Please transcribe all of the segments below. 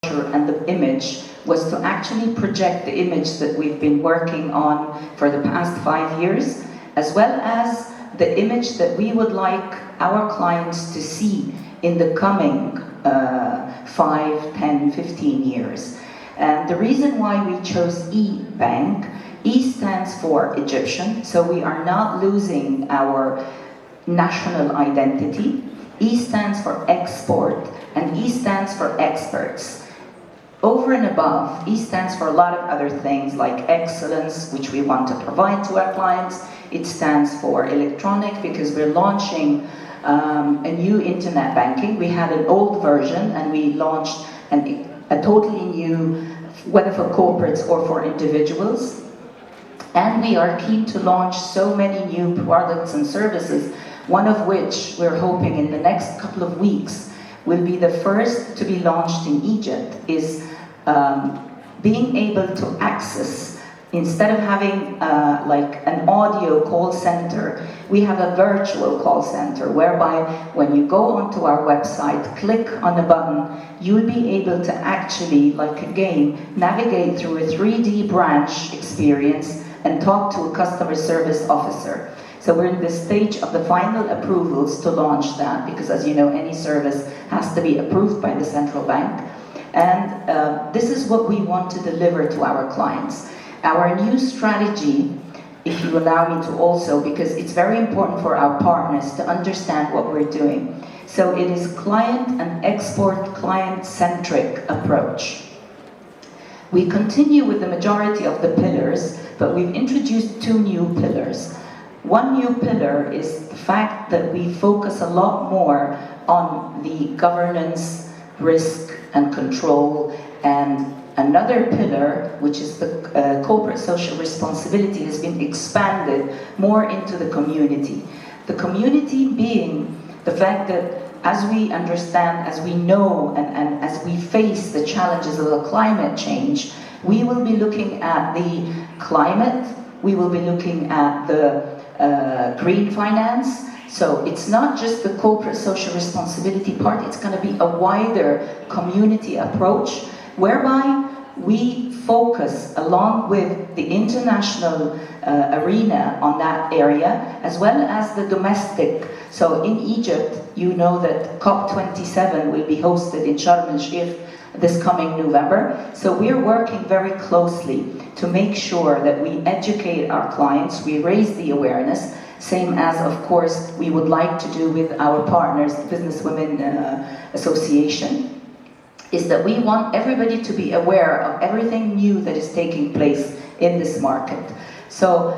and the image was to actually project the image that we've been working on for the past 5 years, as well as the image that we would like our clients to see in the coming 5, 10, 15 years. And the reason why we chose E-Bank, E stands for Egyptian, so we are not losing our national identity. E stands for export, and E stands for experts. Over and above, E stands for a lot of other things like excellence, which we want to provide to our clients. It stands for electronic because we're launching a new internet banking. We had an old version and we launched a totally new, whether for corporates or for individuals. And we are keen to launch so many new products and services, one of which we're hoping in the next couple of weeks will be the first to be launched in Egypt, is being able to access, instead of having like an audio call center, we have a virtual call center whereby when you go onto our website, click on a button, you'll be able to actually, like a game, navigate through a 3D branch experience and talk to a customer service officer. So we're in the stage of the final approvals to launch that, because as you know, any service has to be approved by the central bank. And this is what we want to deliver to our clients. Our new strategy, if you allow me to also, because it's very important for our partners to understand what we're doing. So it is client and export client-centric approach. We continue with the majority of the pillars, but we've introduced 2 new pillars. One new pillar is the fact that we focus a lot more on the governance, risk and control, and another pillar, which is the corporate social responsibility, has been expanded more into the community. The community being the fact that as we understand, as we know, and as we face the challenges of the climate change, we will be looking at the climate, we will be looking at the green finance. So it's not just the corporate social responsibility part, it's going to be a wider community approach whereby we focus along with the international arena on that area, as well as the domestic. So in Egypt, you know that COP27 will be hosted in Sharm el-Sheikh this coming November. So we're working very closely to make sure that we educate our clients, we raise the awareness, same as, of course, we would like to do with our partners, the Businesswomen Association, is that we want everybody to be aware of everything new that is taking place in this market. So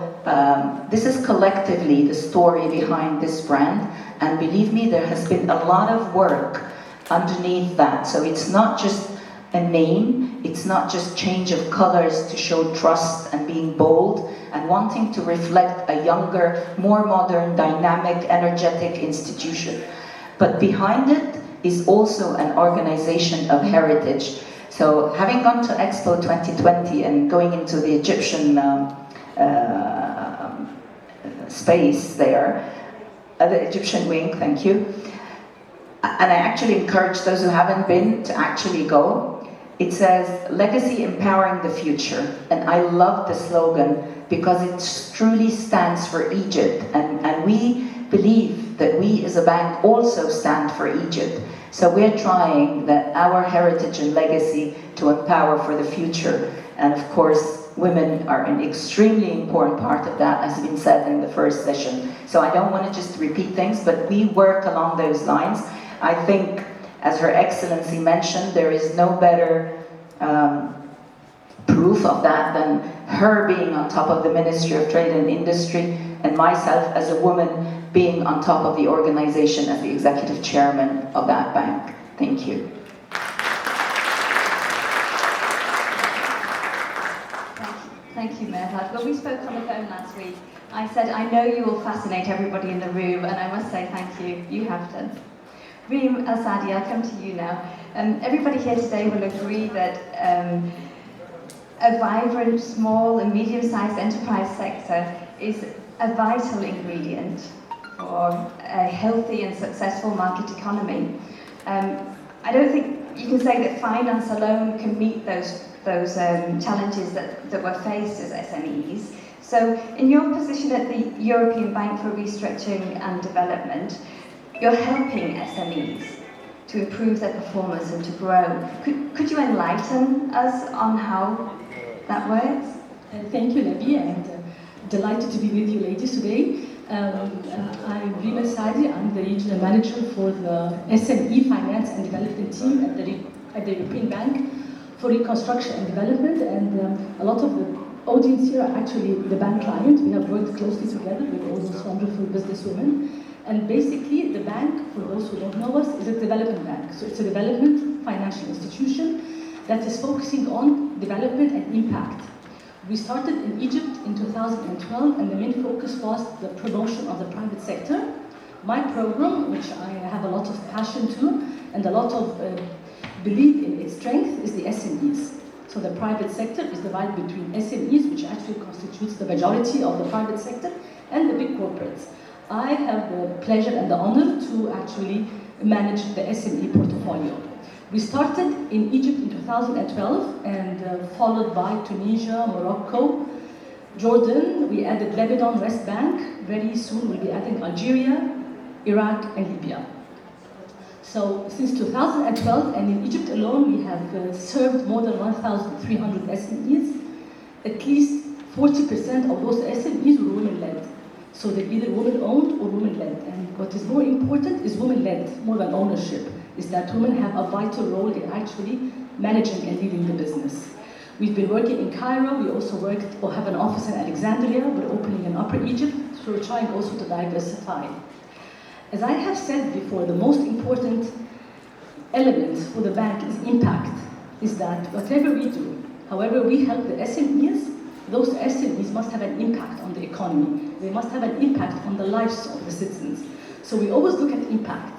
this is collectively the story behind this brand, and believe me, there has been a lot of work underneath that. So it's not just a name, it's not just change of colors to show trust and being bold and wanting to reflect a younger, more modern, dynamic, energetic institution. But behind it is also an organization of heritage. So having gone to Expo 2020 and going into the Egyptian space there, the Egyptian wing, thank you, and I actually encourage those who haven't been to actually go. It says, legacy empowering the future. And I love the slogan because it truly stands for Egypt. And we believe that we as a bank also stand for Egypt. So we're trying that our heritage and legacy to empower for the future. And of course, women are an extremely important part of that, as has been said in the first session. So I don't want to just repeat things, but we work along those lines. I think, as Her Excellency mentioned, there is no better proof of that than her being on top of the Ministry of Trade and Industry, and myself as a woman being on top of the organization as the executive chairman of that bank. Thank you. Thank you, Merhad. When we spoke on the phone last week, I said, I know you will fascinate everybody in the room, and I must say thank you. You have done. Reem Al-Sadi, I'll come to you now. Everybody here today will agree that a vibrant, small and medium-sized enterprise sector is a vital ingredient for a healthy and successful market economy. I don't think you can say that finance alone can meet those challenges that were faced as SMEs. So in your position at the European Bank for Restructuring and Development, you're helping SMEs to improve their performance and to grow. Could you enlighten us on how that works? Thank you, Nabi, and delighted to be with you ladies today. I'm Rima Sadi. I'm the regional manager for the SME Finance and Development team at the European Bank for Reconstruction and Development, and a lot of the audience here are actually the bank client. We have worked closely together with all those wonderful businesswomen. And basically, the bank, for those who don't know us, is a development bank. So it's a development financial institution that is focusing on development and impact. We started in Egypt in 2012, and the main focus was the promotion of the private sector. My program, which I have a lot of passion to and a lot of belief in its strength, is the SMEs. So the private sector is divided between SMEs, which actually constitutes the majority of the private sector, and the big corporates. I have the pleasure and the honor to actually manage the SME portfolio. We started in Egypt in 2012 and followed by Tunisia, Morocco, Jordan. We added Lebanon, West Bank. Very soon we'll be adding Algeria, Iraq, and Libya. So since 2012, and in Egypt alone, we have served more than 1,300 SMEs. At least 40% of those SMEs were women-led. So they're either women-owned or women-led. And what is more important is women-led, more than ownership, is that women have a vital role in actually managing and leading the business. We've been working in Cairo. We also worked or have an office in Alexandria. We're opening in Upper Egypt. So we're trying also to diversify. As I have said before, the most important element for the bank is impact, is that whatever we do, however we help the SMEs, those SMEs must have an impact on the economy. They must have an impact on the lives of the citizens. So we always look at impact.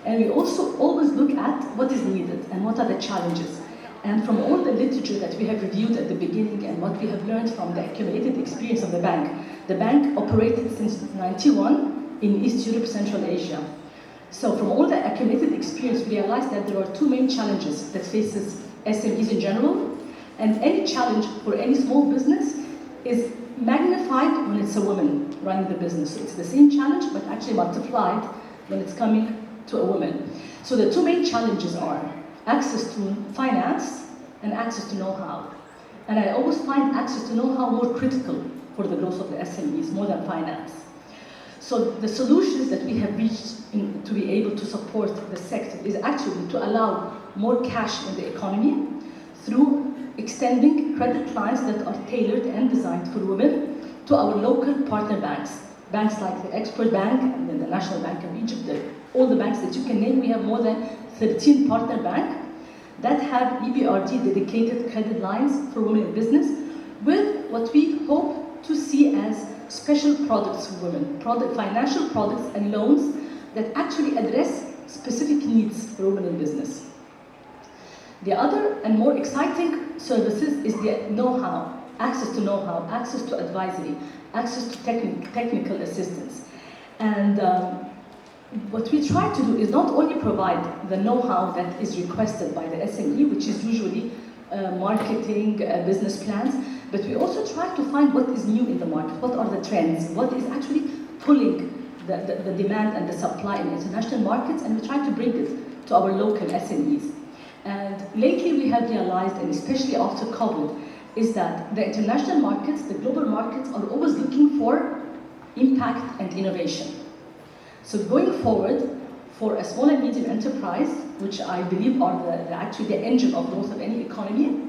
And we also always look at what is needed and what are the challenges. And from all the literature that we have reviewed at the beginning and what we have learned from the accumulated experience of the bank operated since 1991 in East Europe, Central Asia. So from all the accumulated experience, we realized that there are two main challenges that faces SMEs in general. And any challenge for any small business is magnified when it's a woman running the business. So it's the same challenge, but actually multiplied when it's coming to a woman. So the two main challenges are access to finance and access to know-how. And I always find access to know-how more critical for the growth of the SMEs, more than finance. So the solutions that we have reached to be able to support the sector is actually to allow more cash in the economy through extending credit lines that are tailored and designed for women to our local partner banks. Banks like the Export Bank and then the National Bank of Egypt, all the banks that you can name. We have more than 13 partner banks that have EBRD dedicated credit lines for women in business with what we hope to see as special products for women, financial products and loans that actually address specific needs for women in business. The other and more exciting services is the know-how, access to know-how, access to advisory, access to technical assistance. And what we try to do is not only provide the know-how that is requested by the SME, which is usually marketing, business plans, but we also try to find what is new in the market, what are the trends, what is actually pulling the demand and the supply in international markets, and we try to bring it to our local SMEs. And lately we have realized, and especially after COVID, is that the international markets, the global markets, are always looking for impact and innovation. So going forward, for a small and medium enterprise, which I believe are actually the engine of growth of any economy,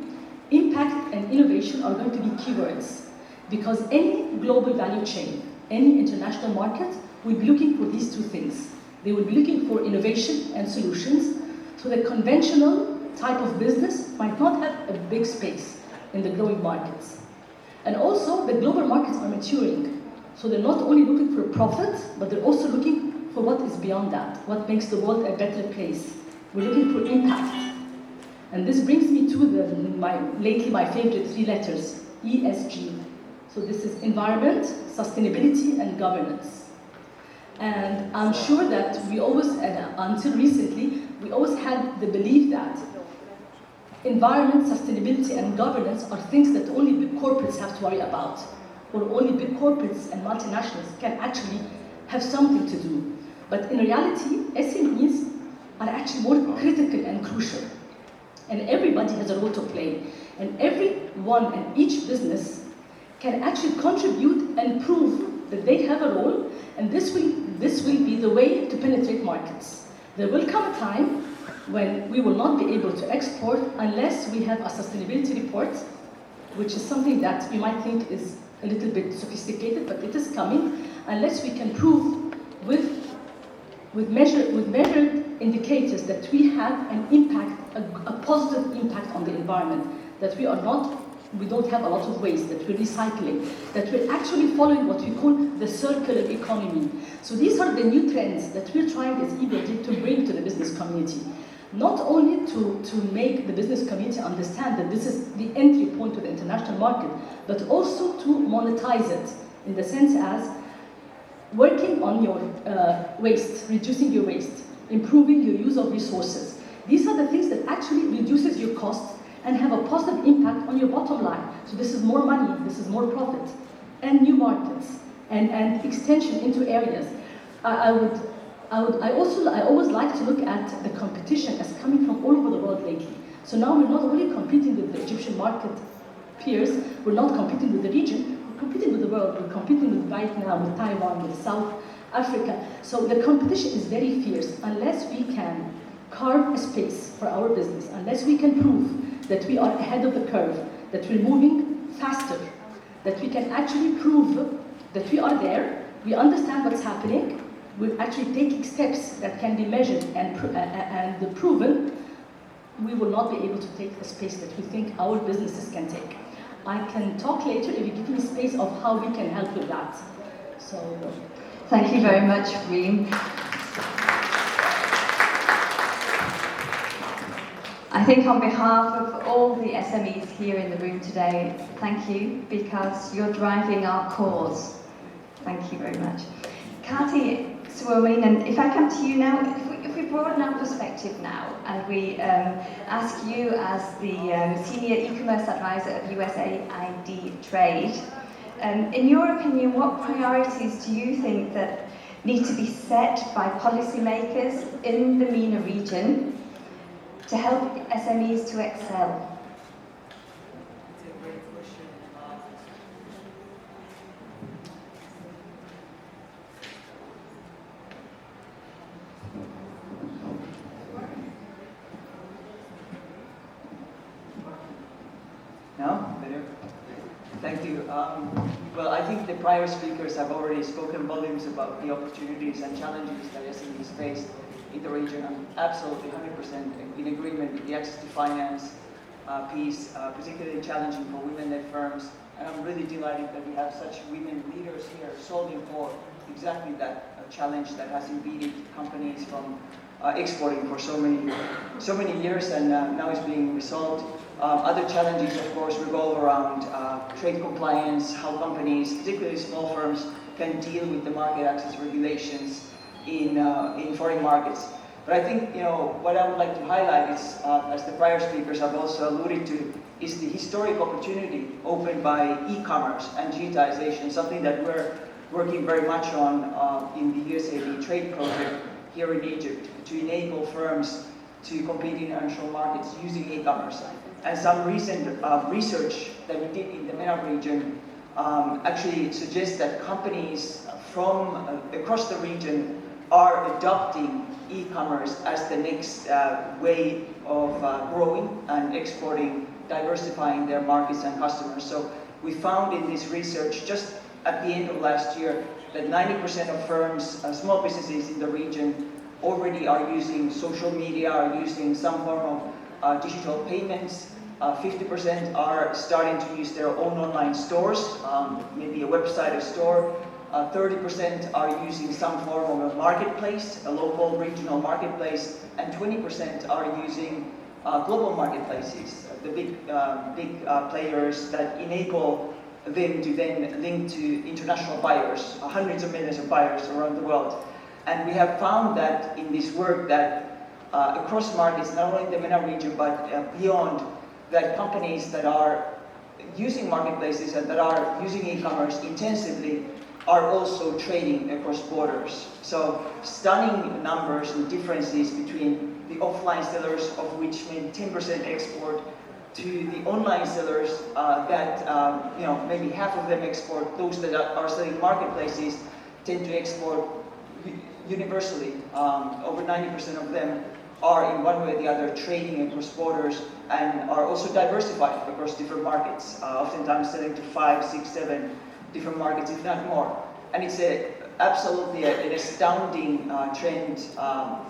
impact and innovation are going to be keywords. Because any global value chain, any international market will be looking for these two things. They will be looking for innovation and solutions. So the conventional type of business might not have a big space in the growing markets. And also, the global markets are maturing. So they're not only looking for profit, but they're also looking for what is beyond that, what makes the world a better place. We're looking for impact. And this brings me to lately my favorite three letters, ESG. So this is environment, sustainability, and governance. And I'm sure that we always, until recently, we always had the belief that environment, sustainability, and governance are things that only big corporates have to worry about, or only big corporates and multinationals can actually have something to do. But in reality, SMEs are actually more critical and crucial. And everybody has a role to play. And everyone and each business can actually contribute and prove that they have a role, and this will be the way to penetrate markets. There will come a time when we will not be able to export unless we have a sustainability report, which is something that we might think is a little bit sophisticated, but it is coming, unless we can prove with measured indicators that we have an impact, a positive impact on the environment, that we don't have a lot of waste, that we're recycling, that we're actually following what we call the circular economy. So these are the new trends that we're trying as EBRD to bring to the business community. Not only to make the business community understand that this is the entry point to the international market, but also to monetize it, in the sense as working on your waste, reducing your waste, improving your use of resources. These are the things that actually reduces your costs and have a positive impact on your bottom line. So this is more money, this is more profit, and new markets, and extension into areas. I always like to look at the competition as coming from all over the world lately. So now we're not only competing with the Egyptian market peers, we're not competing with the region, we're competing with the world. We're competing with right now with Taiwan, with South Africa. So the competition is very fierce. Unless we can carve a space for our business, unless we can prove that we are ahead of the curve, that we're moving faster, that we can actually prove that we are there, we understand what's happening, we're actually taking steps that can be measured and proven, we will not be able to take the space that we think our businesses can take. I can talk later if you give me space of how we can help with that. So, thank you very much, Reem. I think on behalf of all the SMEs here in the room today, thank you, because you're driving our cause. Thank you very much. Kati, Suomin, and if I come to you now, if we broaden our perspective now, and we ask you as the Senior E-Commerce Advisor of USAID Trade, in your opinion, what priorities do you think that need to be set by policymakers in the MENA region to help SMEs to excel? It's a great question. No? Better? Thank you. Well, I think the prior speakers have already spoken volumes about the opportunities and challenges that SMEs face in the region. I'm absolutely 100% in agreement with the access to finance piece, particularly challenging for women-led firms. And I'm really delighted that we have such women leaders here solving for exactly that challenge that has impeded companies from exporting for so many years, and now is being resolved. Other challenges, of course, revolve around trade compliance, how companies, particularly small firms, can deal with the market access regulations in foreign markets. But I think, what I would like to highlight is, as the prior speakers have also alluded to, is the historic opportunity opened by e-commerce and digitization, something that we're working very much on in the USAID Trade Project here in Egypt, to enable firms to compete in international markets using e-commerce. And some recent research that we did in the MENA region actually suggests that companies from across the region are adopting e-commerce as the next way of growing and exporting, diversifying their markets and customers. So we found in this research just at the end of last year that 90% of firms, small businesses in the region, already are using social media, are using some form of digital payments. 50% are starting to use their own online stores, maybe a website or store. 30% are using some form of a marketplace, a local regional marketplace, and 20% are using global marketplaces, the big players that enable them to then link to international buyers, hundreds of millions of buyers around the world. And we have found that in this work that across markets, not only in the MENA region, but beyond, that companies that are using marketplaces and that are using e-commerce intensively are also trading across borders. So stunning numbers and differences between the offline sellers, of which maybe 10% export, to the online sellers that maybe half of them export. Those that are selling marketplaces tend to export universally. Over 90% of them are in one way or the other trading across borders and are also diversified across different markets, oftentimes selling to 5, 6, 7 different markets, if not more. And it's absolutely an astounding trend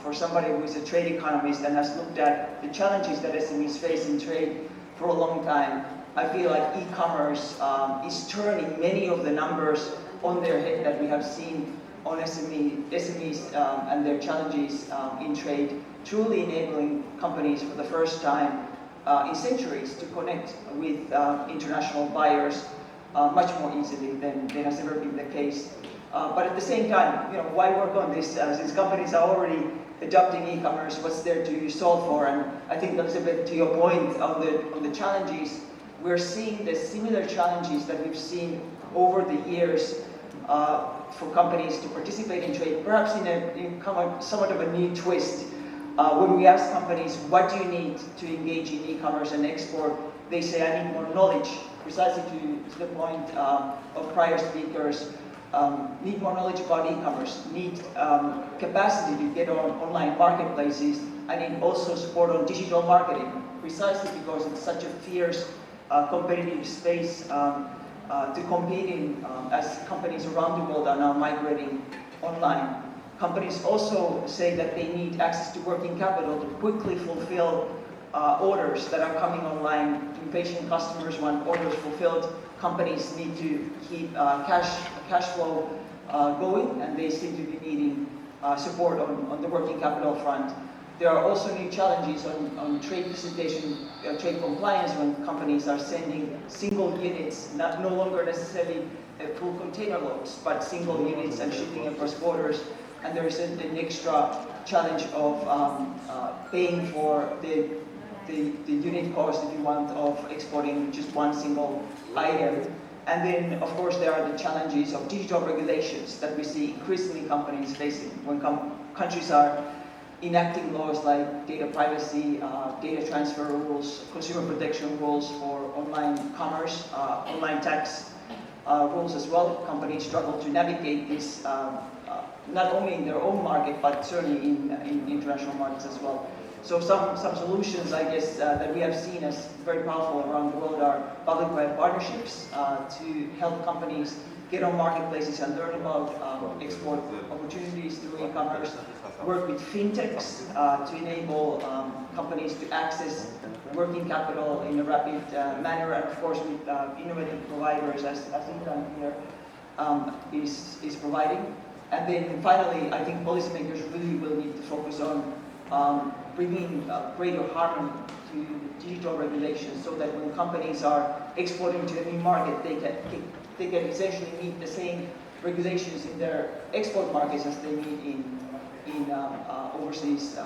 for somebody who is a trade economist and has looked at the challenges that SMEs face in trade for a long time. I feel like e-commerce is turning many of the numbers on their head that we have seen on SMEs and their challenges in trade, truly enabling companies for the first time in centuries to connect with international buyers much more easily than has ever been the case. But at the same time, why work on this? Since companies are already adopting e-commerce, what's there to solve for? And I think, Elizabeth, to your point on the challenges, we're seeing the similar challenges that we've seen over the years for companies to participate in trade, perhaps in somewhat of a new twist. When we ask companies, what do you need to engage in e-commerce and export, they say, I need more knowledge, precisely to the point of prior speakers. Need more knowledge about e-commerce, need capacity to get on online marketplaces, and need also support on digital marketing, precisely because it's such a fierce competitive space to compete in as companies around the world are now migrating online. Companies also say that they need access to working capital to quickly fulfill orders that are coming online. Impatient customers want orders fulfilled. Companies need to keep cash flow going, and they seem to be needing support on the working capital front. There are also new challenges on trade facilitation, trade compliance, when companies are sending single units, no longer necessarily full container loads, but single units and shipping across borders. And there is an extra challenge of paying for the unit cost, if you want, of exporting just one single item. And then, of course, there are the challenges of digital regulations that we see increasingly companies facing when countries are enacting laws like data privacy, data transfer rules, consumer protection rules for online commerce, online tax rules as well. Companies struggle to navigate this not only in their own market, but certainly in international markets as well. So some solutions, I guess, that we have seen as very powerful around the world are public-private partnerships to help companies get on marketplaces and learn about export opportunities through e-commerce, work with fintechs to enable companies to access working capital in a rapid manner, and of course with innovative providers as Intan here is providing. And then finally, I think policymakers really will need to focus on bringing greater harmony to digital regulations, so that when companies are exporting to a new market, they can essentially meet the same regulations in their export markets as they need in overseas,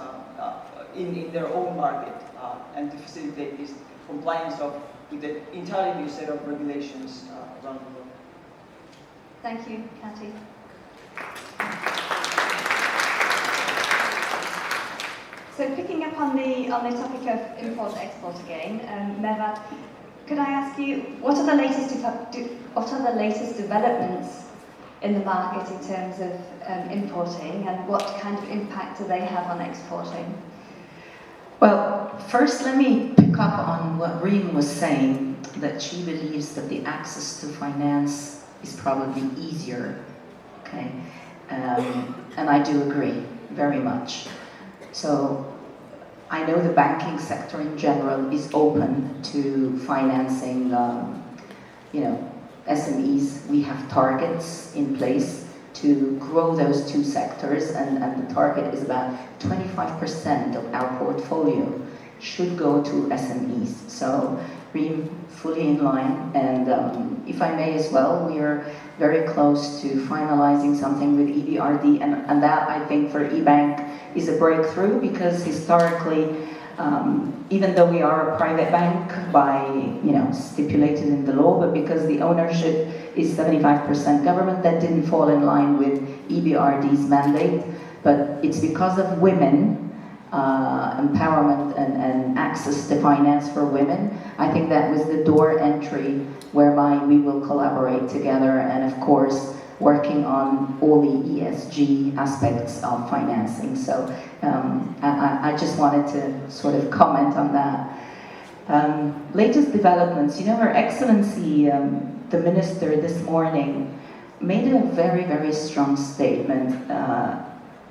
in their own market, and to facilitate this compliance with the entirely new set of regulations around the world. Thank you, Kati. So picking up on the topic of import-export again, Mervat, could I ask you, what are the latest developments in the market in terms of importing, and what kind of impact do they have on exporting? Well, first let me pick up on what Reem was saying, that she believes that the access to finance is probably easier, okay? And I do agree, very much. So I know the banking sector in general is open to financing, SMEs. We have targets in place to grow those two sectors, and the target is about 25% of our portfolio should go to SMEs. So Reem, fully in line, and if I may as well, we are very close to finalizing something with EBRD, and that I think for eBank is a breakthrough, because historically, even though we are a private bank by, stipulated in the law, but because the ownership is 75% government, that didn't fall in line with EBRD's mandate. But it's because of women, empowerment and access to finance for women. I think that was the door entry whereby we will collaborate together, and of course working on all the ESG aspects of financing. So I just wanted to sort of comment on that. Latest developments, Her Excellency, the Minister this morning made a very, very strong statement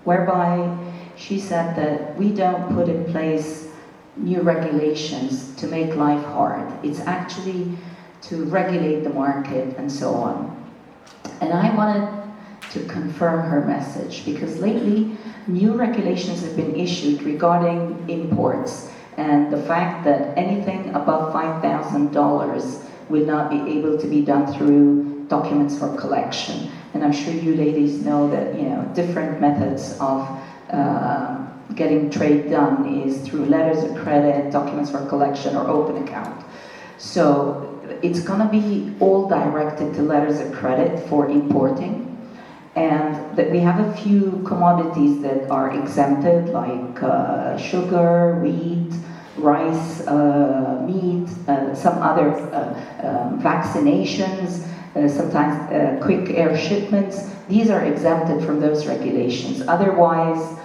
whereby she said that we don't put in place new regulations to make life hard. It's actually to regulate the market and so on. And I wanted to confirm her message, because lately new regulations have been issued regarding imports and the fact that anything above $5,000 will not be able to be done through documents for collection. And I'm sure you ladies know that different methods of getting trade done is through letters of credit, documents for collection, or open account. So it's going to be all directed to letters of credit for importing, and that we have a few commodities that are exempted, like sugar, wheat, rice, meat, some other vaccinations, sometimes quick air shipments. These are exempted from those regulations. Otherwise,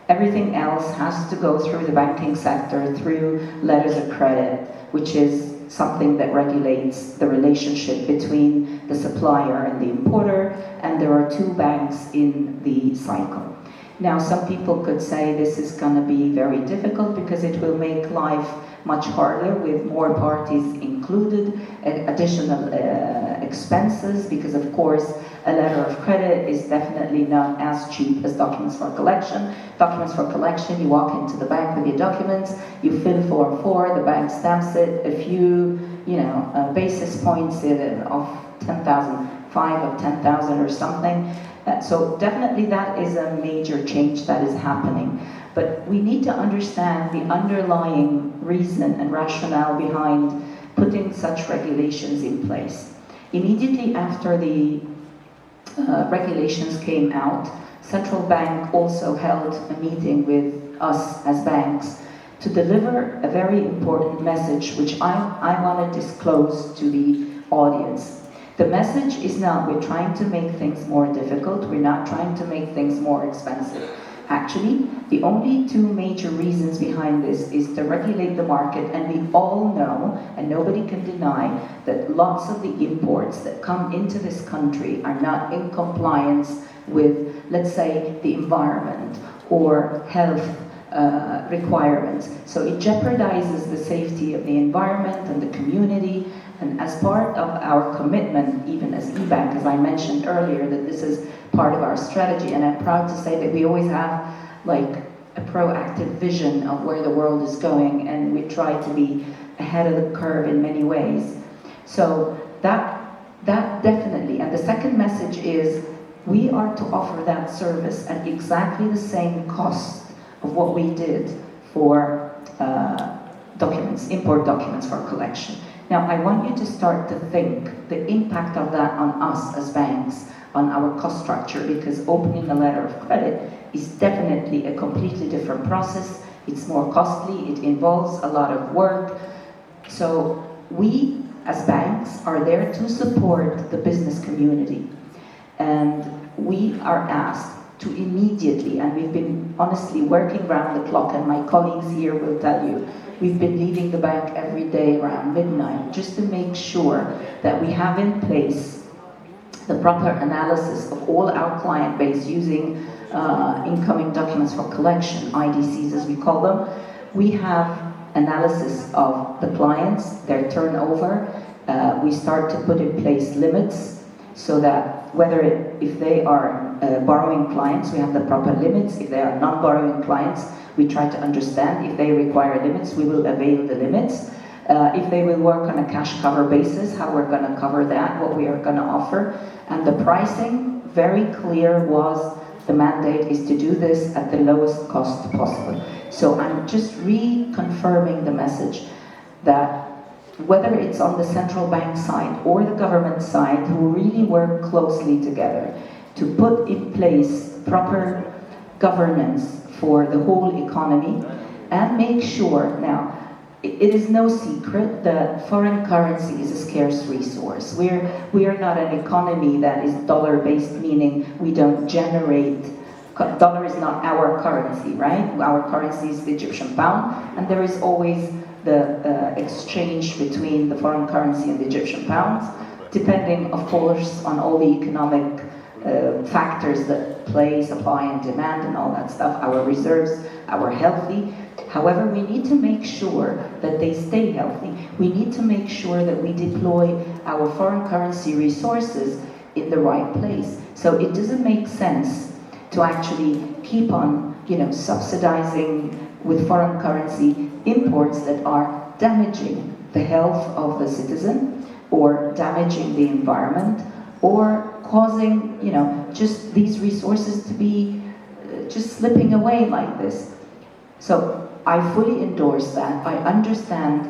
everything else has to go through the banking sector, through letters of credit, which is something that regulates the relationship between the supplier and the importer, and there are two banks in the cycle. Now, some people could say this is going to be very difficult because it will make life much harder with more parties included, additional expenses, because of course a letter of credit is definitely not as cheap as documents for collection. Documents for collection, you walk into the bank with your documents, you fill Form 4, the bank stamps it, a few, basis points of 10,000, 5 of 10,000 or something. So definitely that is a major change that is happening. But we need to understand the underlying reason and rationale behind putting such regulations in place. Immediately after the regulations came out, Central Bank also held a meeting with us as banks to deliver a very important message, which I want to disclose to the audience. The message is not we're trying to make things more difficult, we're not trying to make things more expensive. Actually, the only two major reasons behind this is to regulate the market, and we all know, and nobody can deny, that lots of the imports that come into this country are not in compliance with, let's say, the environment or health requirements. So it jeopardizes the safety of the environment and the community. And as part of our commitment, even as eBank, as I mentioned earlier, that this is part of our strategy, and I'm proud to say that we always have like a proactive vision of where the world is going, and we try to be ahead of the curve in many ways. So that definitely, and the second message is we are to offer that service at exactly the same cost of what we did for documents, import documents for collection. Now, I want you to start to think the impact of that on us as banks, on our cost structure, because opening a letter of credit is definitely a completely different process. It's more costly, it involves a lot of work. So we, as banks, are there to support the business community. And we are asked to immediately, and we've been honestly working around the clock, and my colleagues here will tell you, we've been leaving the bank every day around midnight just to make sure that we have in place the proper analysis of all our client base using incoming documents for collection, IDCs as we call them. We have analysis of the clients, their turnover. We start to put in place limits. so that if they are borrowing clients, we have the proper limits. If they are non-borrowing clients, we try to understand. If they require limits, we will avail the limits. If they will work on a cash cover basis, how we're going to cover that, what we are going to offer. And the pricing, very clear, was the mandate is to do this at the lowest cost possible. So I'm just reconfirming the message that whether it's on the central bank side or the government side, who really work closely together to put in place proper governance for the whole economy and make sure, now, it is no secret that foreign currency is a scarce resource. We are not an economy that is dollar-based, meaning we don't generate, dollar is not our currency, right? Our currency is the Egyptian pound, and there is always the exchange between the foreign currency and the Egyptian pounds, depending, of course, on all the economic factors that play, supply and demand and all that stuff. Our reserves, our healthy. However, we need to make sure that they stay healthy. We need to make sure that we deploy our foreign currency resources in the right place. So it doesn't make sense to actually keep on, subsidizing with foreign currency imports that are damaging the health of the citizen or damaging the environment or causing, just these resources to be just slipping away like this. So I fully endorse that. I understand,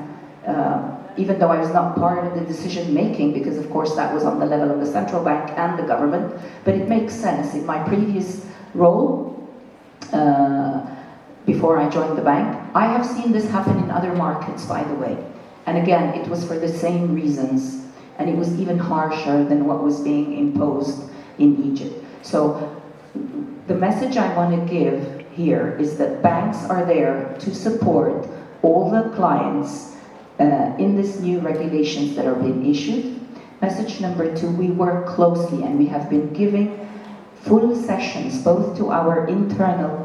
even though I was not part of the decision making, because of course that was on the level of the central bank and the government, but it makes sense. In my previous role, before I joined the bank, I have seen this happen in other markets, by the way. And again, it was for the same reasons, and it was even harsher than what was being imposed in Egypt. So the message I want to give here is that banks are there to support all the clients in this new regulations that are being issued. Message number 2, we work closely, and we have been giving full sessions both to our internal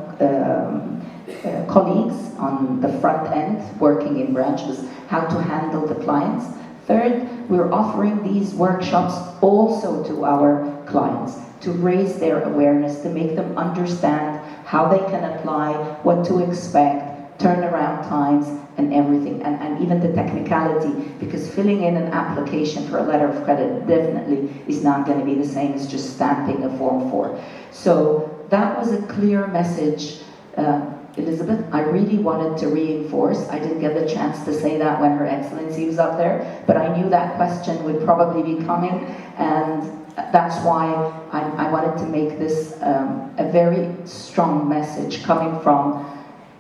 colleagues on the front end working in branches, how to handle the clients. Third, we're offering these workshops also to our clients to raise their awareness, to make them understand how they can apply, what to expect, turnaround times, and everything, and even the technicality, because filling in an application for a letter of credit definitely is not going to be the same as just stamping a Form 4. So that was a clear message, Elizabeth. I really wanted to reinforce. I didn't get the chance to say that when Her Excellency was up there, but I knew that question would probably be coming, and that's why I wanted to make this a very strong message coming from,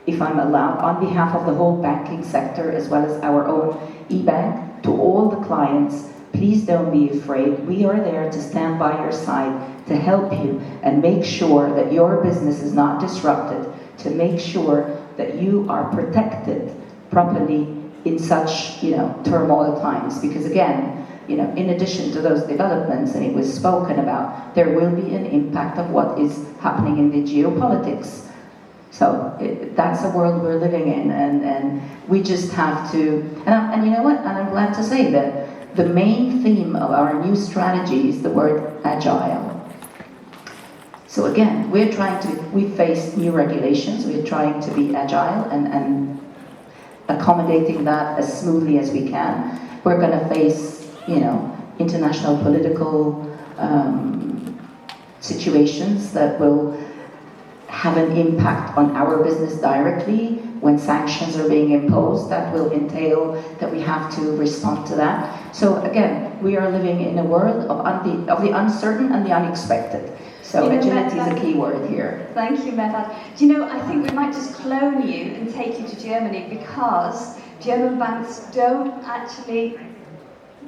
if I'm allowed, on behalf of the whole banking sector as well as our own e-bank, to all the clients. Please don't be afraid. We are there to stand by your side, to help you and make sure that your business is not disrupted, to make sure that you are protected properly in such, turmoil times. Because again, in addition to those developments, and it was spoken about, there will be an impact of what is happening in the geopolitics. So that's the world we're living in, and we just have to, and you know what, and I'm glad to say that the main theme of our new strategy is the word agile. So again, we face new regulations, we're trying to be agile and accommodating that as smoothly as we can. We're going to face, international political situations that will have an impact on our business directly. When sanctions are being imposed, that will entail that we have to respond to that. So again, we are living in a world of the uncertain and the unexpected. So agility is a key word here. Thank you, Mehmet. Do you know, I think we might just clone you and take you to Germany, because German banks don't actually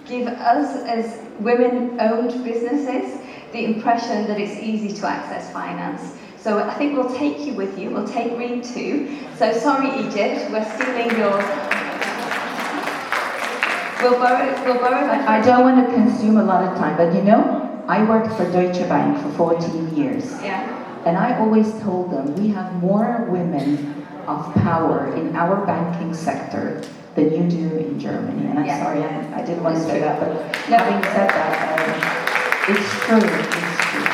give us as women-owned businesses the impression that it's easy to access finance. So I think we'll take you with you, we'll take Reem too. So sorry Egypt, we're stealing your... We'll borrow that. I don't want to consume a lot of time, but I worked for Deutsche Bank for 14 years. Yeah. And I always told them, we have more women of power in our banking sector than you do in Germany. And I'm sorry, I didn't want to say that, but having said that, It's true. It's true.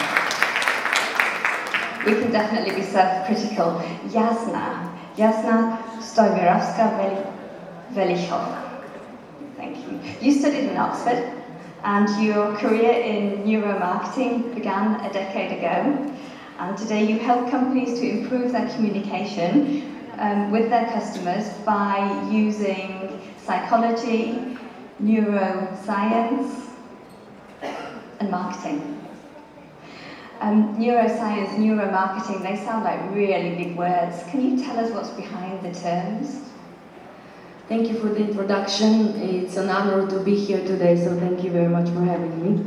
We can definitely be self-critical. Jasna Stojmirowska-Velichov. Thank you. You studied in Oxford, and your career in neuromarketing began a decade ago. And today you help companies to improve their communication with their customers by using psychology, neuroscience, and marketing. Neuroscience, neuromarketing, they sound like really big words. Can you tell us what's behind the terms? Thank you for the introduction. It's an honor to be here today, so thank you very much for having me.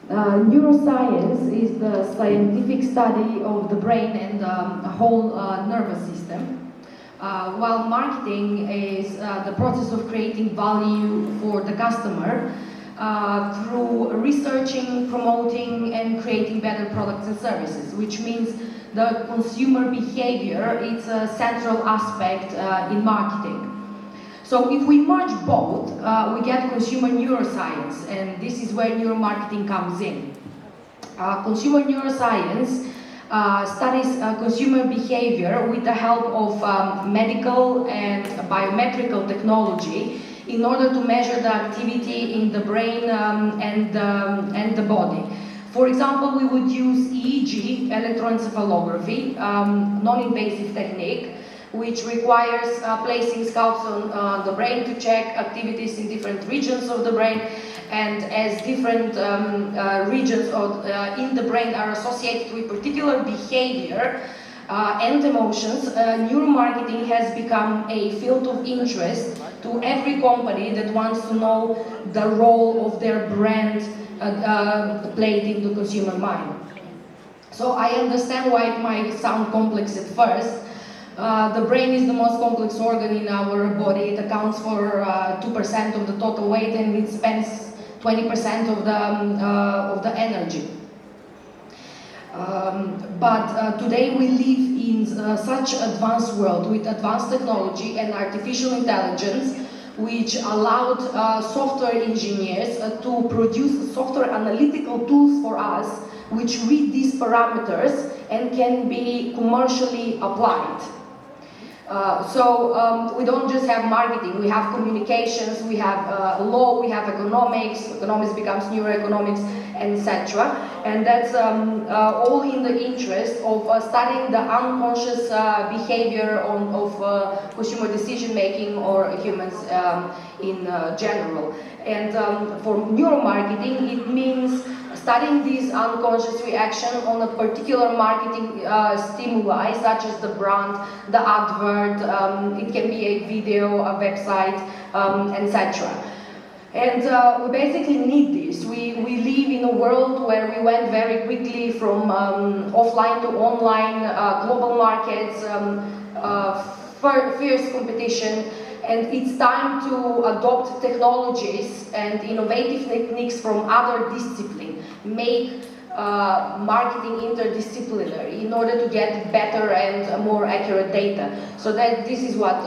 Neuroscience is the scientific study of the brain and the whole nervous system, while marketing is the process of creating value for the customer through researching, promoting, and creating better products and services, which means the consumer behavior is a central aspect in marketing. So if we merge both, we get consumer neuroscience, and this is where neuromarketing comes in. Consumer neuroscience studies consumer behavior with the help of medical and biometrical technology in order to measure the activity in the brain and the body. For example, we would use EEG, electroencephalography, non-invasive technique, which requires placing scalps on the brain to check activities in different regions of the brain. And as different regions in the brain are associated with particular behavior and emotions, neuromarketing has become a field of interest to every company that wants to know the role of their brand played in the consumer mind. So I understand why it might sound complex at first. The brain is the most complex organ in our body. It accounts for 2% of the total weight, and it spends 20% of the energy. But today we live in such an advanced world with advanced technology and artificial intelligence, which allowed software engineers to produce software analytical tools for us, which read these parameters and can be commercially applied. So we don't just have marketing, we have communications, we have law, we have economics becomes neuroeconomics, etc. And that's all in the interest of studying the unconscious behavior of consumer decision making or humans in general. And for neuromarketing, it means studying this unconscious reaction on a particular marketing stimuli, such as the brand, the advert, it can be a video, a website, etc. And we basically need this. We live in a world where we went very quickly from offline to online, global markets, fierce competition, and it's time to adopt technologies and innovative techniques from other disciplines, make marketing interdisciplinary in order to get better and more accurate data. So that this is what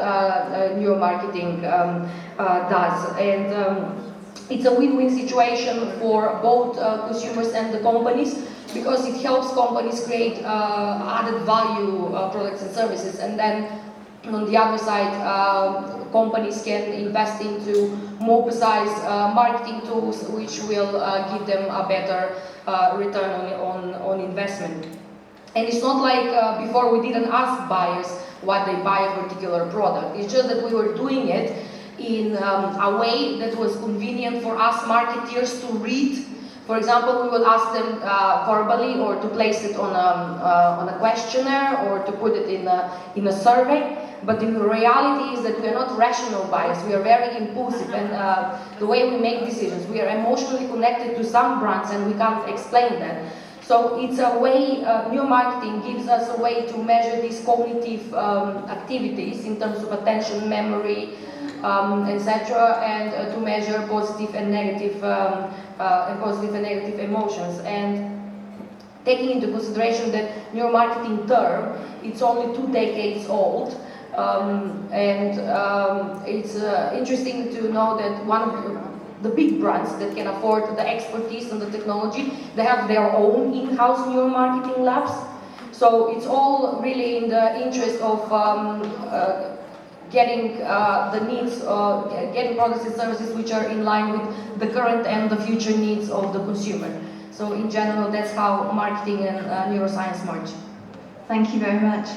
neuromarketing does. And it's a win-win situation for both consumers and the companies, because it helps companies create added value products and services, and then on the other side, companies can invest into more precise marketing tools, which will give them a better return on investment. And it's not like before we didn't ask buyers what they buy a particular product. It's just that we were doing it in a way that was convenient for us marketeers to read. For example, we will ask them verbally, or to place it on a questionnaire, or to put it in a survey. But the reality is that we are not rational buyers. We are very impulsive, and the way we make decisions, we are emotionally connected to some brands, and we can't explain that. So it's a way, neuromarketing gives us a way to measure these cognitive activities in terms of attention, memory, etc., and to measure positive and negative emotions. And taking into consideration that neuromarketing term, it's only 2 decades old, it's interesting to know that the big brands that can afford the expertise and the technology. They have their own in-house neuromarketing labs. So it's all really in the interest of getting the needs, getting products and services which are in line with the current and the future needs of the consumer. So in general, that's how marketing and neuroscience merge. Thank you very much.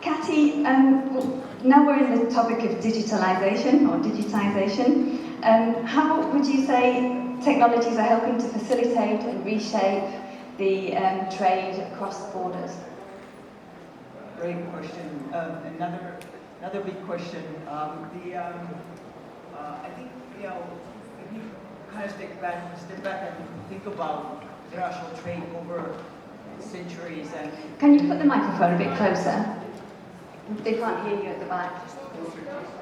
Cathy, now we're in the topic of digitalization or digitization. How would you say technologies are helping to facilitate and reshape the trade across borders? Great question. Another big question. I think if you kind of step back and think about international trade over centuries and. Can you put the microphone a bit closer? They can't hear you at the back.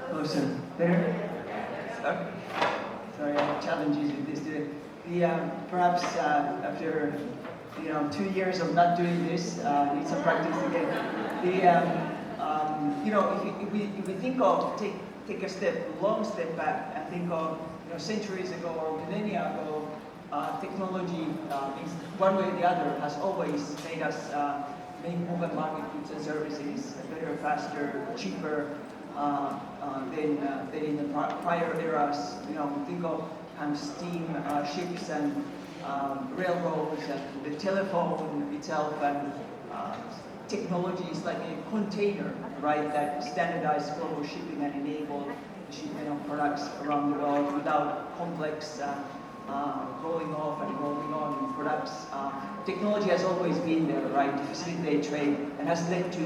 Closer. Better? Sorry, I have challenges with this today. Perhaps after 2 years of not doing this, need some practice again. If we think of take a long step back and think of centuries ago or millennia ago, technology is one way or the other has always made us move and market goods and services better, faster, cheaper than in the prior eras. Think of steam ships and railroads and the telephone itself and technologies like a container, right, that standardized global shipping and enable shipment of products around the world without complex rolling off and rolling on products. Technology has always been there, right, to facilitate trade and has led to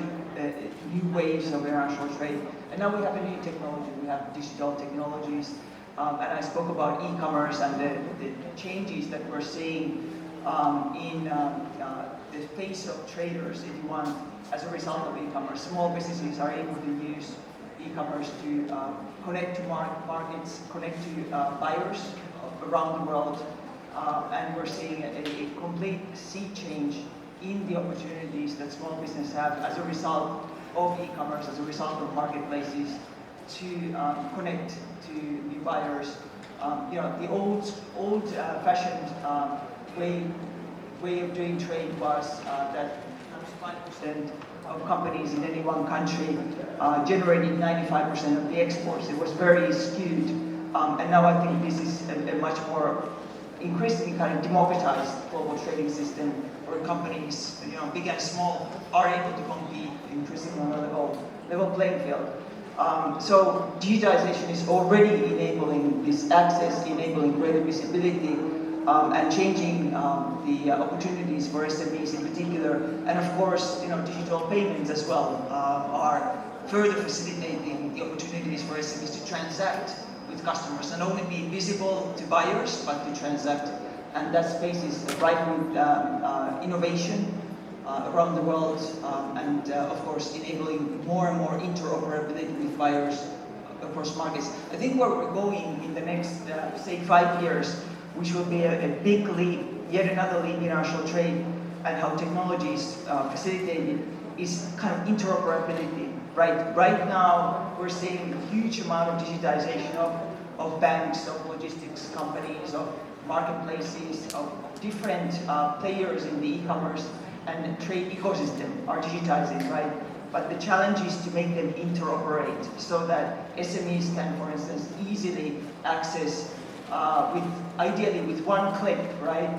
new waves of international trade. And now we have a new technology. We have digital technologies. And I spoke about e-commerce and the changes that we're seeing in the face of traders, if you want, as a result of e-commerce. Small businesses are able to use e-commerce to connect to markets, connect to buyers around the world. And we're seeing a complete sea change in the opportunities that small businesses have as a result of e-commerce, as a result of marketplaces to connect to new buyers. The old-fashioned way of doing trade was that 5% of companies in any one country generated 95% of the exports. It was very skewed, and now I think this is a much more increasingly kind of democratized global trading system where companies, big and small, are able to compete increasingly on a level playing field. So digitization is already enabling this access, enabling greater visibility, and changing the opportunities for SMEs in particular. And of course, digital payments as well are further facilitating the opportunities for SMEs to transact with customers, and not only be visible to buyers, but to transact. And that space is ripe with innovation around the world, and of course enabling more and more interoperability with buyers across markets. I think where we're going in the next, say, 5 years, which will be a big leap, yet another leap in international trade, and how technology is facilitated, is kind of interoperability. Right now, we're seeing a huge amount of digitization of banks, of logistics companies, of marketplaces, of different players in the e-commerce and trade ecosystem are digitizing, right? But the challenge is to make them interoperate so that SMEs can, for instance, easily access, ideally with one click, right?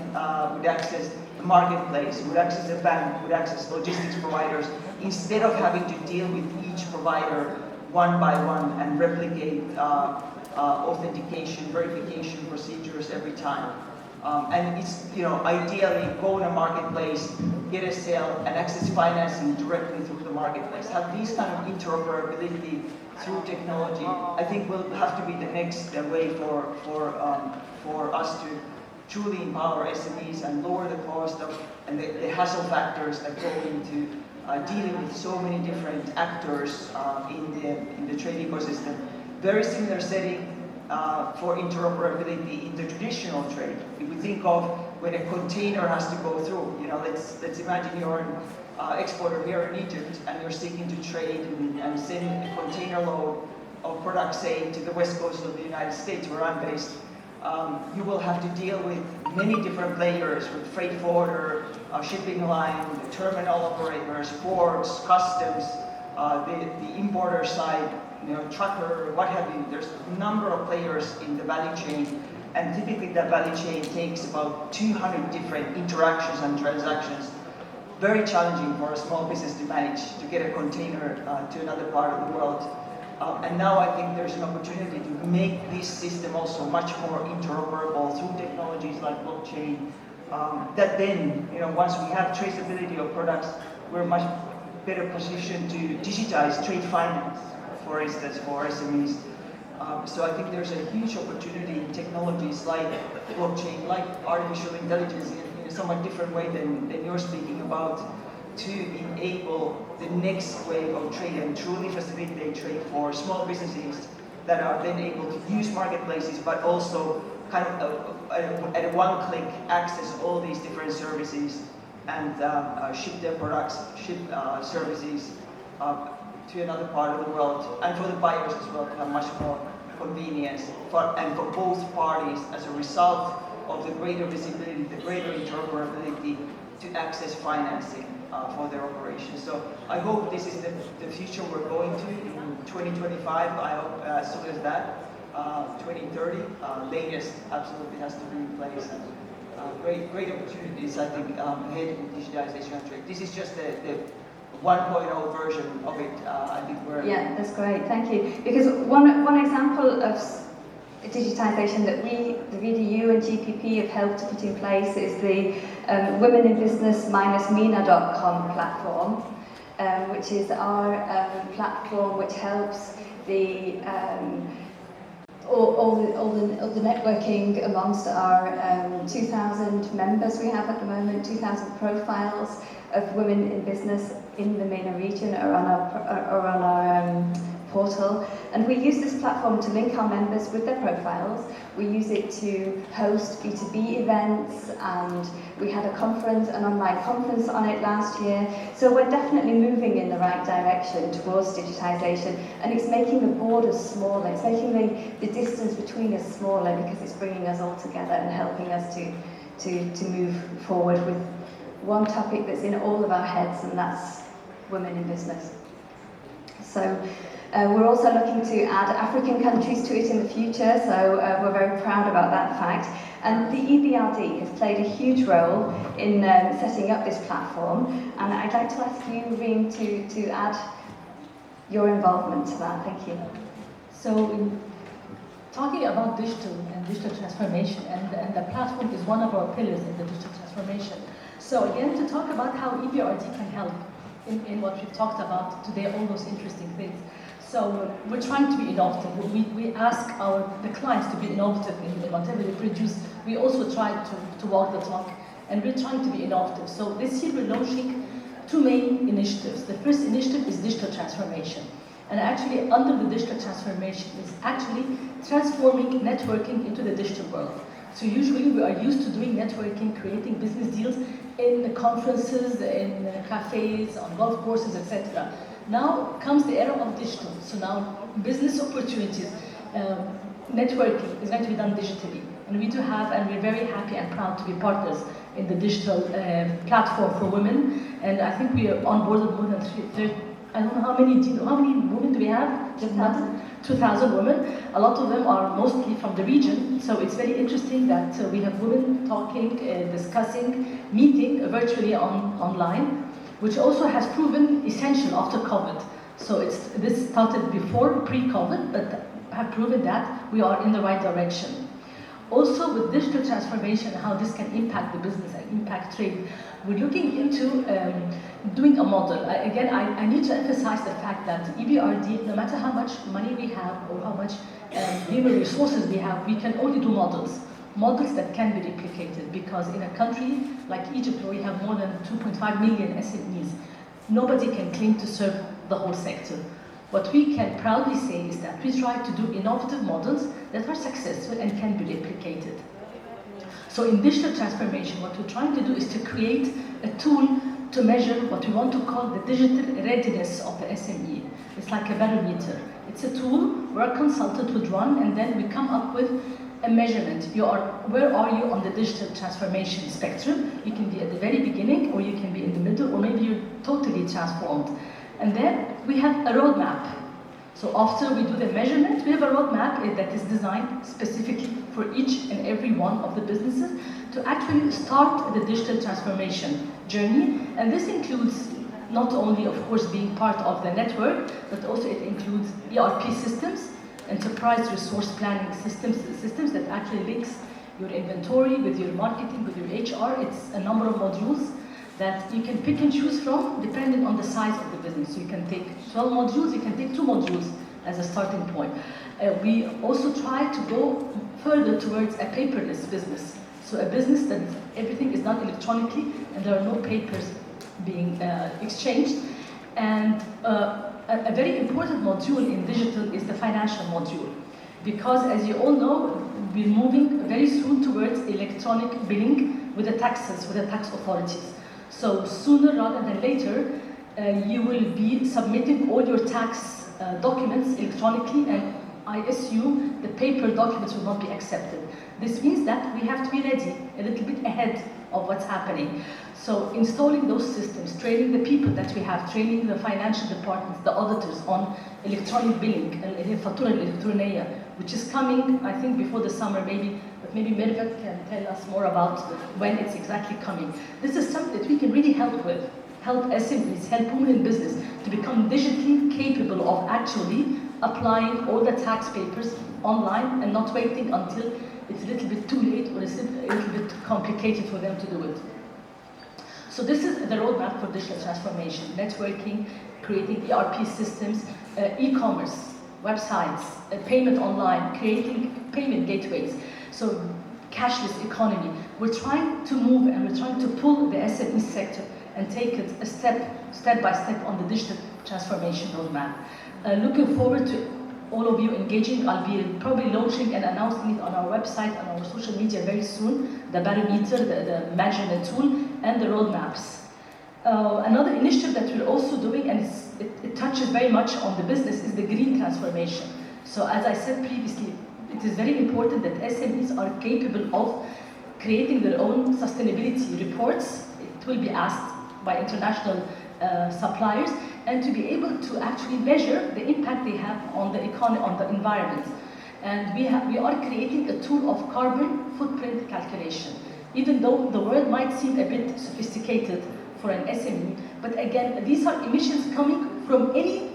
Would access the marketplace, would access a bank, would access logistics providers, instead of having to deal with each provider one by one and replicate authentication, verification procedures every time. And it's, ideally go in a marketplace, get a sale, and access financing directly through the marketplace. Have these kind of interoperability through technology, I think will have to be the next way for us to truly empower SMEs and lower the cost of and the hassle factors that go into dealing with so many different actors in the trade ecosystem. Very similar setting for interoperability in the traditional trade. If we think of when a container has to go through, let's imagine you're an exporter here in Egypt and you're seeking to trade and send a container load of products, say, to the west coast of the United States, where I'm based, you will have to deal with many different players, with freight forwarder, shipping line, the terminal operators, ports, customs, the importer side, trucker, what have you. There's a number of players in the value chain, and typically that value chain takes about 200 different interactions and transactions. Very challenging for a small business to manage, to get a container to another part of the world. And now I think there's an opportunity to make this system also much more interoperable through technologies like blockchain. That then, once we have traceability of products, we're much better positioned to digitize trade finance, for instance, for SMEs. So I think there's a huge opportunity in technologies like blockchain, like artificial intelligence in a somewhat different way than you're speaking about, to enable the next wave of trade and truly facilitate trade for small businesses that are then able to use marketplaces, but also kind of at a one-click access all these different services and ship their products, ship services to another part of the world, and for the buyers as well to have much more convenience, and for both parties as a result of the greater visibility, the greater interoperability to access financing for their operations. So I hope this is the future we're going to in 2025. I hope as soon as that, 2030, latest absolutely has to be in place. And great opportunities, I think, ahead with digitization of trade. This is just the 1.0 version of it. I think we're... Yeah, that's great, thank you. Because one example of digitization that we, the VDU and GPP, have helped to put in place is the Women in Business-MENA.com platform, which is our platform which helps the all the networking amongst our 2,000 members we have at the moment. 2,000 profiles of women in business in the MENA region are on our portal, and we use this platform to link our members with their profiles. We use it to host B2B events, and we had an online conference on it last year. So we're definitely moving in the right direction towards digitization, and it's making the borders smaller. It's making the distance between us smaller, because it's bringing us all together and helping us to move forward with one topic that's in all of our heads, and that's women in business. So we're also looking to add African countries to it in the future, so we're very proud about that fact. And the EBRD has played a huge role in setting up this platform, and I'd like to ask you, Reem, to add your involvement to that. Thank you. So, in talking about digital and digital transformation, and the platform is one of our pillars in the digital transformation. So again, to talk about how EBRD can help in what we've talked about today, all those interesting things. So we're trying to be innovative. We ask the clients to be innovative in whatever they produce. We also try to walk the talk, and we're trying to be innovative. So this year we're launching two main initiatives. The first initiative is digital transformation. And actually under the digital transformation is actually transforming networking into the digital world. So usually we are used to doing networking, creating business deals in conferences, in cafes, on golf courses, etc. Now comes the era of digital. So now business opportunities, networking is going to be done digitally. And we do have, and we're very happy and proud to be partners in the digital platform for women. And I think we are on board with more than 30, I don't know how many women do we have? 2,000 women. A lot of them are mostly from the region. So it's very interesting that we have women talking, discussing, meeting virtually online, which also has proven essential after COVID. So this started before, pre-COVID, but have proven that we are in the right direction. Also with digital transformation, how this can impact the business and impact trade, we're looking into doing a model. I need to emphasize the fact that EBRD, no matter how much money we have or how much human resources we have, we can only do models that can be replicated, because in a country like Egypt, where we have more than 2.5 million SMEs, nobody can claim to serve the whole sector. What we can proudly say is that we try to do innovative models that are successful and can be replicated. So in digital transformation, what we're trying to do is to create a tool to measure what we want to call the digital readiness of the SME. It's like a barometer. It's a tool or a consultant would run, and then we come up with a measurement. Where are you on the digital transformation spectrum? You can be at the very beginning, or you can be in the middle, or maybe you're totally transformed. And then we have a roadmap. So after we do the measurement, we have a roadmap that is designed specifically for each and every one of the businesses to actually start the digital transformation journey. And this includes not only, of course, being part of the network, but also it includes ERP systems, enterprise resource planning systems that actually links your inventory with your marketing, with your HR. It's a number of modules that you can pick and choose from depending on the size of the business. So you can take 12 modules, you can take 2 modules as a starting point. We also try to go further towards a paperless business. So a business that everything is done electronically and there are no papers being exchanged. And a very important module in digital is the financial module. Because as you all know, we're moving very soon towards electronic billing with the taxes, with the tax authorities. So sooner rather than later, you will be submitting all your tax documents electronically, and I assume the paper documents will not be accepted. This means that we have to be ready a little bit ahead of what's happening. So installing those systems, training the people that we have, training the financial departments, the auditors on electronic billing, الفترة الإلكترونية, which is coming, I think, before the summer maybe, but maybe Mervat can tell us more about when it's exactly coming. This is something that we can really help with, help SMEs, help women in business to become digitally capable of actually applying all the tax papers online and not waiting until it's a little bit too late or it's a little bit complicated for them to do it. So this is the roadmap for digital transformation: networking, creating ERP systems, e-commerce, websites, payment online, creating payment gateways. So cashless economy. We're trying to move and we're trying to pull the SME sector and take it a step by step on the digital transformation roadmap. Looking forward to all of you engaging. I'll be probably launching and announcing it on our website and our social media very soon, the barometer, the measurement tool, and the roadmaps. Another initiative that we're also doing, and it touches very much on the business, is the green transformation. So as I said previously, it is very important that SMEs are capable of creating their own sustainability reports. It will be asked by international suppliers, and to be able to actually measure the impact they have on the economy, on the environment. And we are creating a tool of carbon footprint calculation. Even though the world might seem a bit sophisticated for an SME, but again, these are emissions coming from any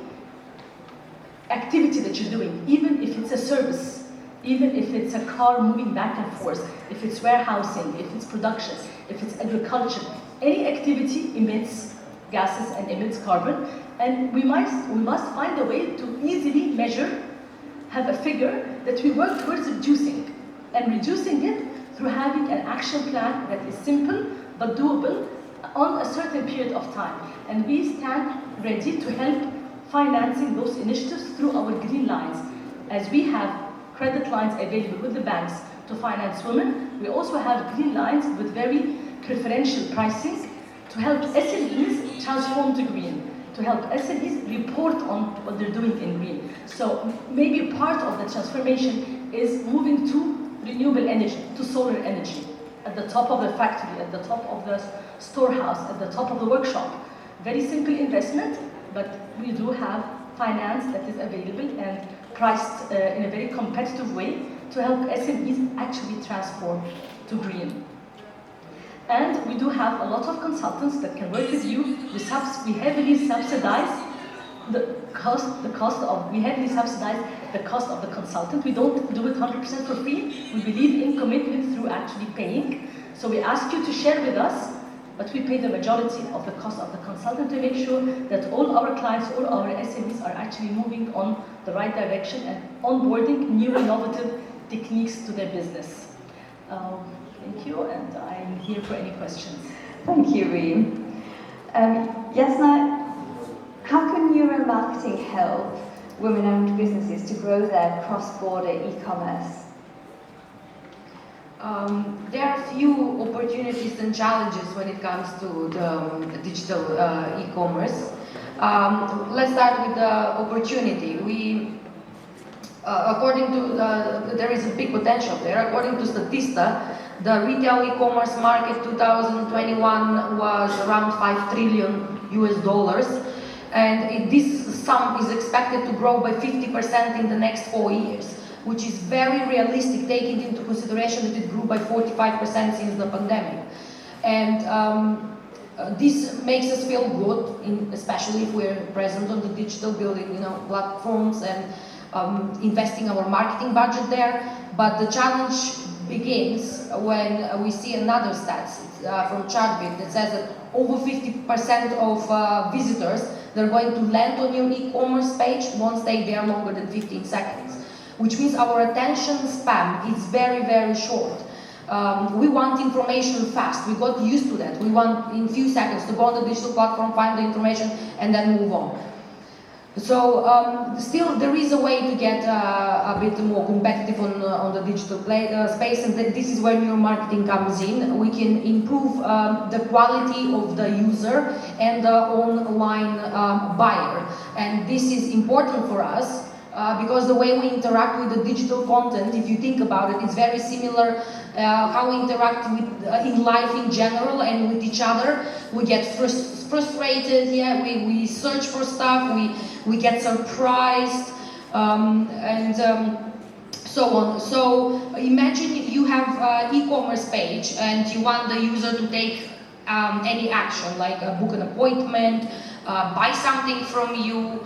activity that you're doing, even if it's a service, even if it's a car moving back and forth, if it's warehousing, if it's production, if it's agriculture. Any activity emits gases and emits carbon, and we must find a way to easily measure, have a figure that we work towards reducing, and reducing it through having an action plan that is simple but doable on a certain period of time. And we stand ready to help financing those initiatives through our green lines. As we have credit lines available with the banks to finance women, we also have green lines with very preferential pricing to help SMEs transform to green, to help SMEs report on what they're doing in green. So maybe part of the transformation is moving to renewable energy, to solar energy, at the top of the factory, at the top of the storehouse, at the top of the workshop. Very simple investment, but we do have finance that is available and priced in a very competitive way to help SMEs actually transform to green. And we do have a lot of consultants that can work with you. We heavily subsidize the cost of the consultant. We don't do it 100% for free. We believe in commitment through actually paying. So we ask you to share with us, but we pay the majority of the cost of the consultant to make sure that all our clients, all our SMEs are actually moving on the right direction and onboarding new innovative techniques to their business. Thank you, and I'm here for any questions. Thank you, Reem. Yasna, how can neuromarketing help women-owned businesses to grow their cross-border e-commerce? There are few opportunities and challenges when it comes to the digital e-commerce. Let's start with the opportunity. according to, there is a big potential there. According to Statista, the retail e-commerce market 2021 was around $5 trillion US, and this sum is expected to grow by 50% in the next 4 years, which is very realistic, taking into consideration that it grew by 45% since the pandemic. And this makes us feel good, especially if we're present on the digital building, platforms and investing our marketing budget there. But the challenge begins when we see another stats from Chartbit that says that over 50% of visitors that are going to land on your e-commerce page won't stay there longer than 15 seconds, which means our attention span is very, very short. We want information fast. We got used to that. We want in few seconds to go on the digital platform, find the information, and then move on. So still there is a way to get a bit more competitive on the digital space, and this is where neuromarketing comes in. We can improve the quality of the user and the online buyer, and this is important for us. Because the way we interact with the digital content, if you think about it, it's very similar how we interact with in life in general and with each other. We get frustrated, we search for stuff, we get surprised, and so on. So imagine you have an e-commerce page and you want the user to take any action, like book an appointment, buy something from you,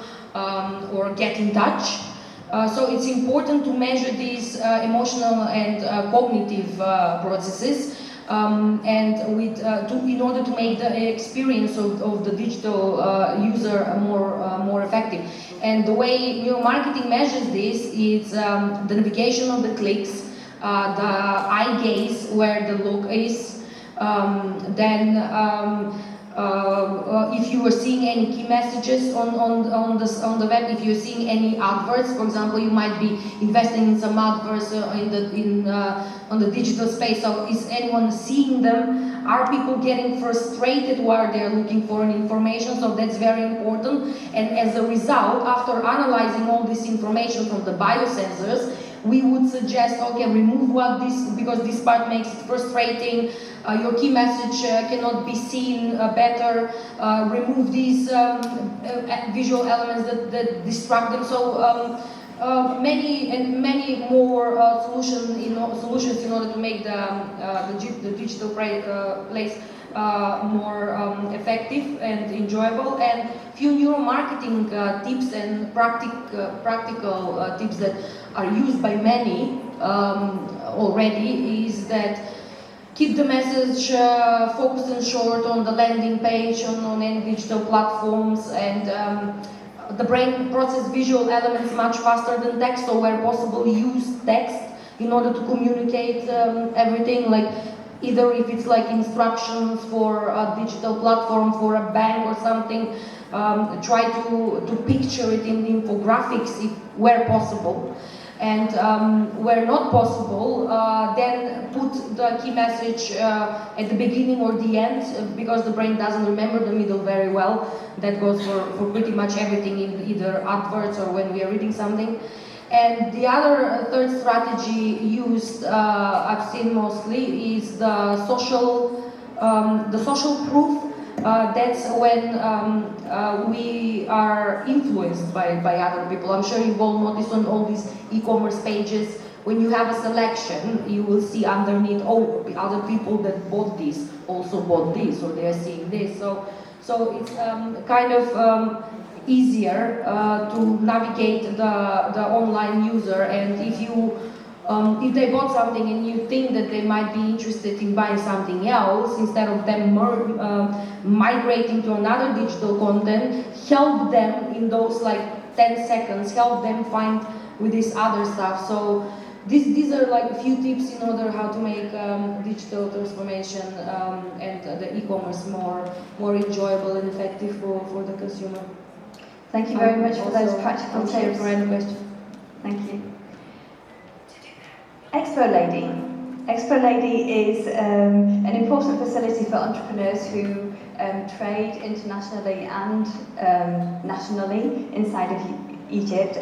or get in touch. So it's important to measure these emotional and cognitive processes, and in order to make the experience of the digital user more effective. And the way neuromarketing measures this is the navigation of the clicks, the eye gaze where the look is, if you are seeing any key messages on the web, if you're seeing any adverts, for example, you might be investing in some adverts on the digital space. So is anyone seeing them? Are people getting frustrated while they're looking for information? So that's very important. And as a result, after analyzing all this information from the biosensors, we would suggest, okay, remove because this part makes it frustrating. Your key message cannot be seen better. Remove these visual elements that distract them. So many more solutions in order to make the digital place more effective and enjoyable. And few neuromarketing tips and practical tips that are used by many already is that keep the message focused and short on the landing page, on any digital platforms, and the brain processes visual elements much faster than text, so where possible use text in order to communicate everything, like either if it's like instructions for a digital platform for a bank or something, try to picture it in infographics where possible. And where not possible, then put the key message at the beginning or the end, because the brain doesn't remember the middle very well. That goes for pretty much everything in either adverts or when we are reading something. And the other third strategy used, I've seen mostly, is the social proof. That's when we are influenced by other people. I'm sure you've all noticed on all these e-commerce pages, when you have a selection, you will see underneath, oh, other people that bought this also bought this, or they're seeing this. So it's kind of easier to navigate the online user. And if they bought something and you think that they might be interested in buying something else, instead of them migrating to another digital content, help them in those like 10 seconds, help them find with this other stuff. So these are like a few tips in order how to make digital transformation and the e-commerce more enjoyable and effective for the consumer. Thank you very much for those practical tips. I'm here for any question. Thank you. Expo Lady. Expo Lady is an important facility for entrepreneurs who trade internationally and nationally inside of Egypt.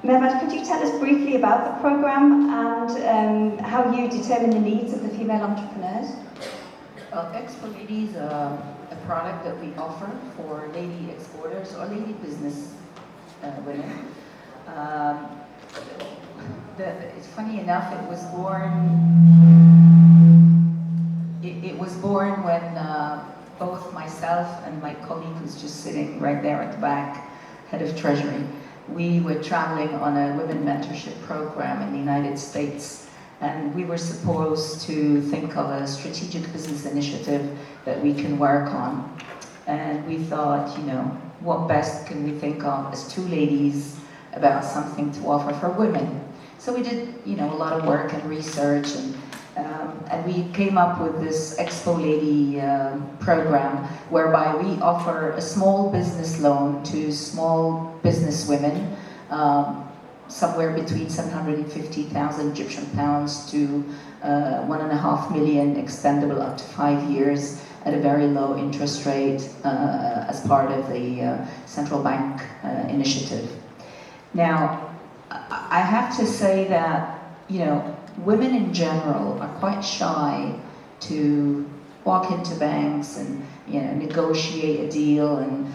Mehmet, could you tell us briefly about the program and how you determine the needs of the female entrepreneurs? Expo Lady is a product that we offer for lady exporters or lady business women. It's funny enough, it was born. It was born when both myself and my colleague, who's just sitting right there at the back, head of Treasury, we were traveling on a women mentorship program in the United States, and we were supposed to think of a strategic business initiative that we can work on. And we thought, you know, what best can we think of as two ladies about something to offer for women? So we did, you know, a lot of work and research, and we came up with this Expo Lady program, whereby we offer a small business loan to small business women, somewhere between 750,000 Egyptian pounds to 1.5 million, extendable up to 5 years at a very low interest rate as part of the central bank initiative. Now, I have to say that, you know, women in general are quite shy to walk into banks and, you know, negotiate a deal and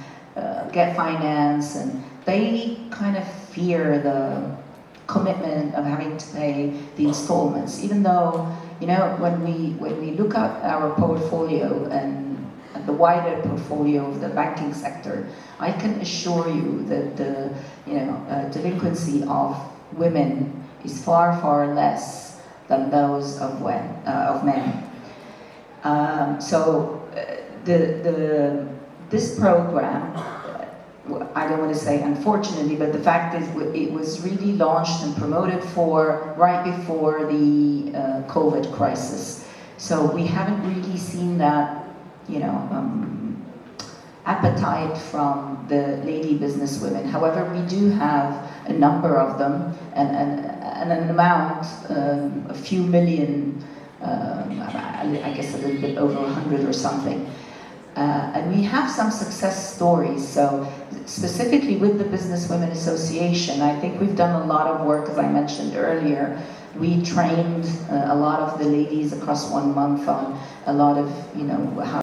get finance, and they kind of fear the commitment of having to pay the installments, even though, you know, when we look at our portfolio and the wider portfolio of the banking sector, I can assure you that the, you know, delinquency of women is far, far less than those of men. So this program, I don't want to say unfortunately, but the fact is it was really launched and promoted for right before the COVID crisis. So we haven't really seen that, you know, appetite from the lady business women. However, we do have a number of them, and an amount, a few million, I guess a little bit over 100 or something. And we have some success stories. So specifically with the Businesswomen Association, I think we've done a lot of work, as I mentioned earlier. We trained a lot of the ladies across 1 month on a lot of, you know, how